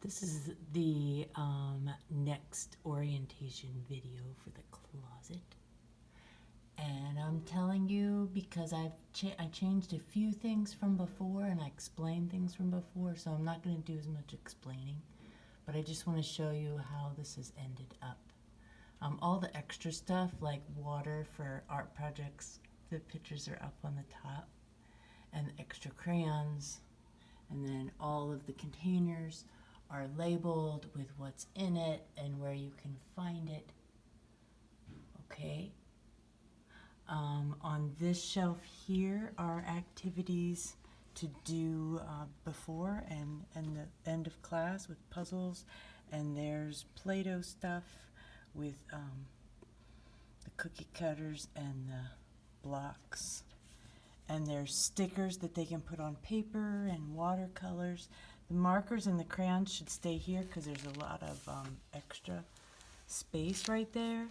This is the next orientation video for the closet. And I'm telling you because I changed a few things from before and I explained things from before, so I'm not going to do as much explaining. But I just want to show you how this has ended up. All the extra stuff like water for art projects, the pictures are up on the top, and the extra crayons, and then all of the containers are labeled with what's in it and where you can find it. Okay. On this shelf here are activities to do before and the end of class with puzzles, and there's Play-Doh stuff with the cookie cutters and the blocks. And there's stickers that they can put on paper and watercolors. The markers and the crayons should stay here because there's a lot of extra space right there.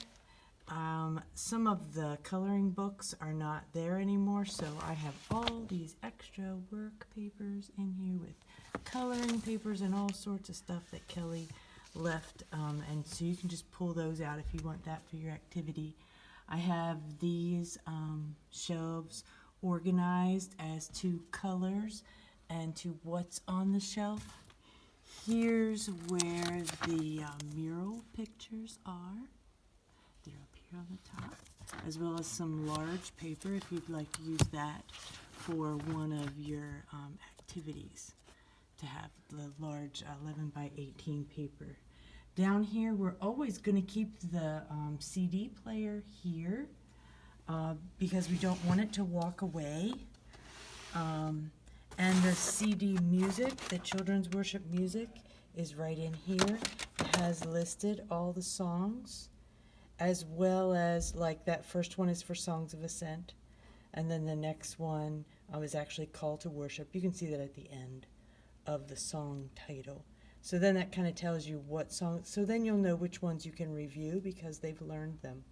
Some of the coloring books are not there anymore, so I have all these extra work papers in here with coloring papers and all sorts of stuff that Kelly left, and so you can just pull those out if you want that for your activity. I have these shelves organized as to colors and to what's on the shelf. Here's where the mural pictures are. They're up here on the top, as well as some large paper if you'd like to use that for one of your activities, to have the large 11 by 18 paper. Down here, we're always going to keep the CD player here because we don't want it to walk away. And the CD music, the children's worship music, is right in here. It has listed all the songs, as well as, like, that first one is for Songs of Ascent, and then the next one is actually Call to Worship. You can see that at the end of the song title. So then that kind of tells you what songs, so then you'll know which ones you can review because they've learned them.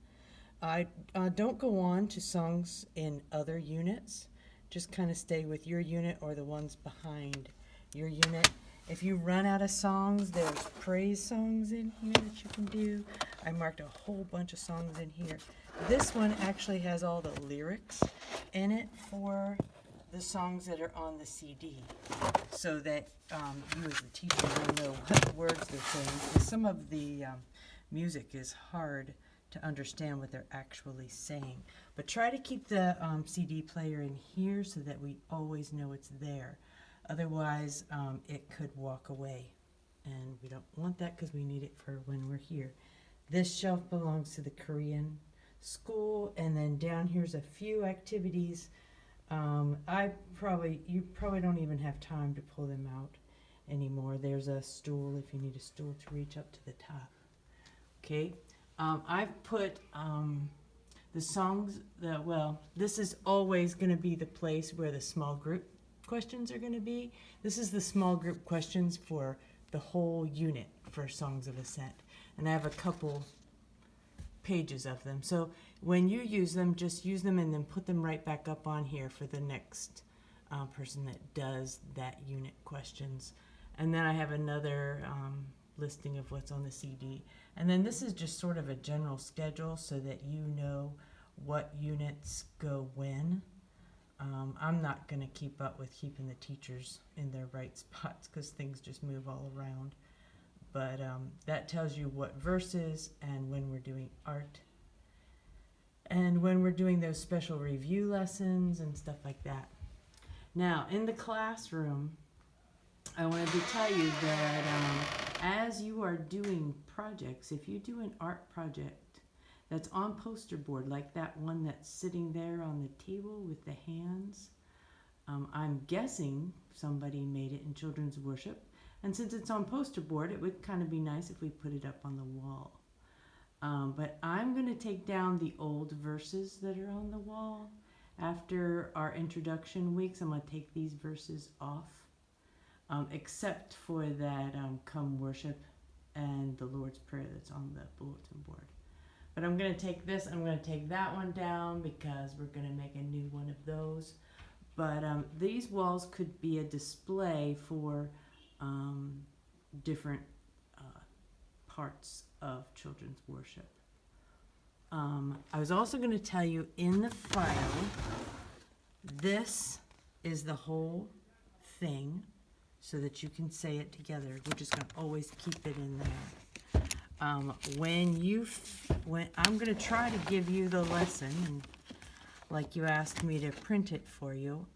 I don't go on to songs in other units. Just kind of stay with your unit or the ones behind your unit. If you run out of songs, there's praise songs in here that you can do. I marked a whole bunch of songs in here. This one actually has all the lyrics in it for the songs that are on the CD, so that you as a teacher will know what words they're saying. Because some of the music is hard to understand what they're actually saying. But try to keep the CD player in here so that we always know it's there. Otherwise, it could walk away. And we don't want that because we need it for when we're here. This shelf belongs to the Korean school. And then down here's a few activities. You probably don't even have time to pull them out anymore. There's a stool if you need a stool to reach up to the top. Okay. I've put the songs that, well, this is always going to be the place where the small group questions are going to be. This is the small group questions for the whole unit for Songs of Ascent. And I have a couple pages of them. So when you use them, just use them and then put them right back up on here for the next person that does that unit questions. And then I have another listing of what's on the CD. And then this is just sort of a general schedule so that you know what units go when. I'm not going to keep up with keeping the teachers in their right spots because things just move all around. But that tells you what verses and when we're doing art. And when we're doing those special review lessons and stuff like that. Now, in the classroom, I wanted to tell you that as you are doing projects, if you do an art project that's on poster board, like that one that's sitting there on the table with the hands, I'm guessing somebody made it in children's worship. And since it's on poster board, it would kind of be nice if we put it up on the wall. But I'm going to take down the old verses that are on the wall. After our introduction weeks, I'm going to take these verses off. Except for that come worship and the Lord's Prayer that's on the bulletin board. But I'm going to take this, I'm going to take that one down because we're going to make a new one of those. But these walls could be a display for different parts of children's worship. I was also going to tell you in the file, this is the whole thing so that you can say it together. We're just going to always keep it in there. When I'm going to try to give you the lesson, and like you asked me to print it for you,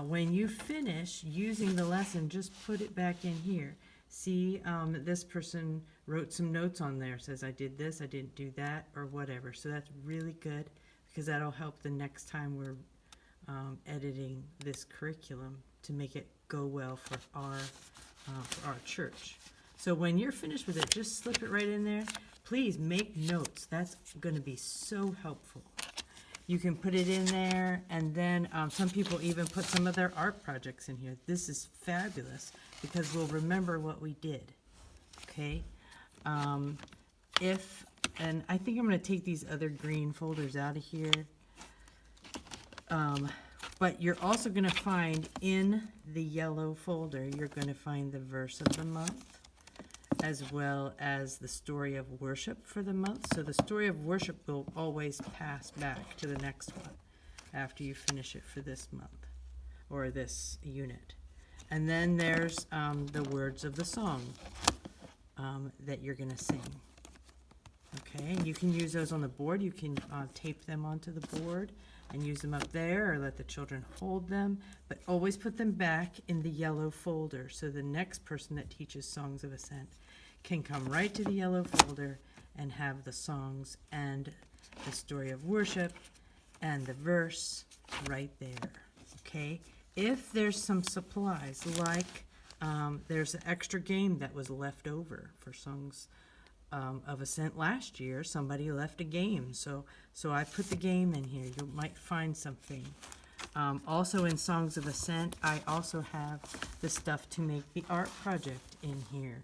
when you finish using the lesson, just put it back in here. See, this person wrote some notes on there, says I did this, I didn't do that, or whatever. So that's really good because that'll help the next time we're editing this curriculum to make it go well for our church. So when you're finished with it, just slip it right in there. Please make notes. That's going to be so helpful. You can put it in there, and then some people even put some of their art projects in here. This is fabulous because we'll remember what we did, okay? And I think I'm going to take these other green folders out of here. But you're also going to find in the yellow folder, you're going to find the verse of the month, as well as the story of worship for the month. So the story of worship will always pass back to the next one after you finish it for this month or this unit. And then there's the words of the song that you're going to sing. Okay, and you can use those on the board. You can tape them onto the board and use them up there, or let the children hold them, but always put them back in the yellow folder so the next person that teaches Songs of Ascent can come right to the yellow folder and have the songs and the story of worship and the verse right there, okay? If there's some supplies, like there's an extra game that was left over for Songs of Ascent last year, somebody left a game, so I put the game in here. You might find something. Also in Songs of Ascent, I also have the stuff to make the art project in here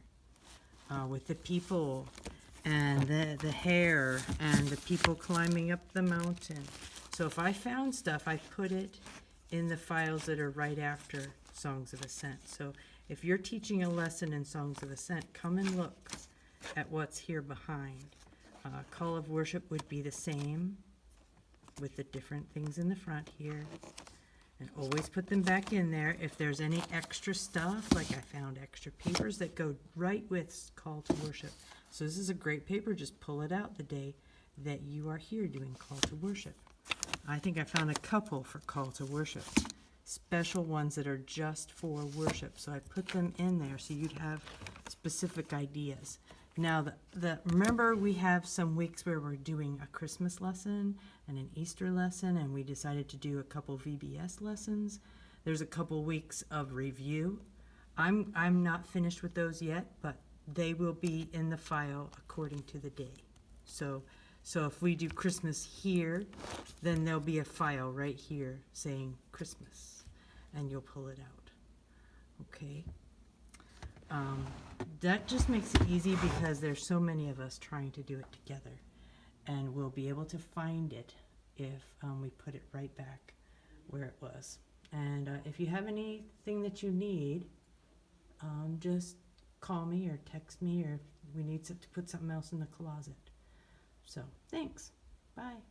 with the people and the hair and the people climbing up the mountain. So if I found stuff, I put it in the files that are right after Songs of Ascent. So if you're teaching a lesson in Songs of Ascent, come and look at what's here behind. Call of Worship would be the same with the different things in the front here. And always put them back in there. If there's any extra stuff, like I found extra papers that go right with Call to Worship. So this is a great paper. Just pull it out the day that you are here doing Call to Worship. I think I found a couple for Call to Worship. Special ones that are just for worship. So I put them in there so you'd have specific ideas. Now, remember we have some weeks where we're doing a Christmas lesson and an Easter lesson, and we decided to do a couple VBS lessons. There's a couple weeks of review. I'm not finished with those yet, but they will be in the file according to the day. So if we do Christmas here, then there'll be a file right here saying Christmas, and you'll pull it out. Okay. That just makes it easy because there's so many of us trying to do it together, and we'll be able to find it if we put it right back where it was. And if you have anything that you need, just call me or text me, or if we need to put something else in the closet. So thanks. Bye.